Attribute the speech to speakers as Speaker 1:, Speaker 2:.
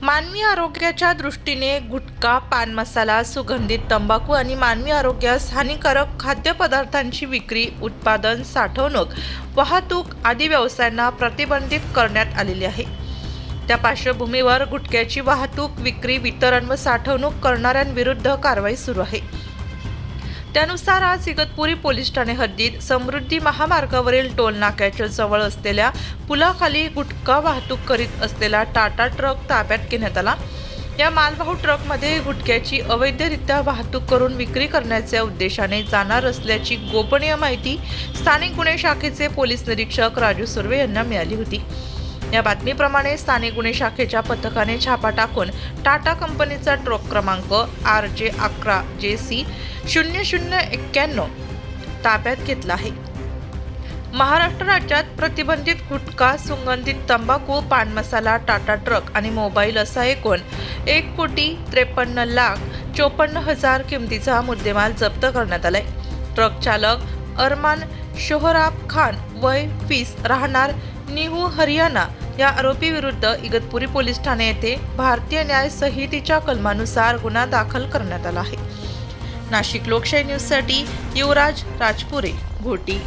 Speaker 1: मानवी आरोग्याच्या दृष्टीने गुटखा, पान मसाला, सुगंधित तंबाखू आणि मानवी आरोग्यास हानिकारक खाद्यपदार्थांची विक्री, उत्पादन, साठवणूक, वाहतूक आदी व्यवसायांना प्रतिबंधित करण्यात आलेली आहे। त्या पार्श्वभूमीवर गुटख्याची वाहतूक, विक्री, वितरण व साठवणूक करणाऱ्यांविरुद्ध कारवाई सुरू आहे। त्यानुसार आज इगतपुरी पोलीस ठाणे हद्दीत समृद्धी महामार्गावरील टोल नाक्याच्या जवळ असलेल्या पुलाखाली गुटखा वाहतूक करीत असलेला टाटा ट्रक ताब्यात घेण्यात आला। या मालवाहू ट्रकमध्ये गुटख्याची अवैधरित्या वाहतूक करून विक्री करण्याच्या उद्देशाने जाणार असल्याची गोपनीय माहिती स्थानिक गुन्हे शाखेचे पोलीस निरीक्षक राजू सुर्वे यांना मिळाली होती। या बातमीप्रमाणे स्थानिक गुन्हे शाखेच्या पथकाने छापा टाकून टाटा कंपनीचा ट्रक क्रमांक RJ11JC0091 ताब्यात घेतला आहे। महाराष्ट्र राज्यात प्रतिबंधित गुटखा, सुगंधित तंबाखू, पान मसाला, टाटा ट्रक आणि मोबाईल असा एकूण 1,53,54,000 किमतीचा मुद्देमाल जप्त करण्यात आलाय। ट्रक चालक अरमान शोहराब खान वय 20 राहणार निहू हरियाणा या आरोपी विरुद्ध इगतपुरी पोलीस ठाणे येथे भारतीय न्याय संहितेच्या कलमानुसार गुन्हा दाखल करण्यात आला आहे। नाशिक लोकशाही न्यूजसाठी युवराज राजपुरे, घोटी।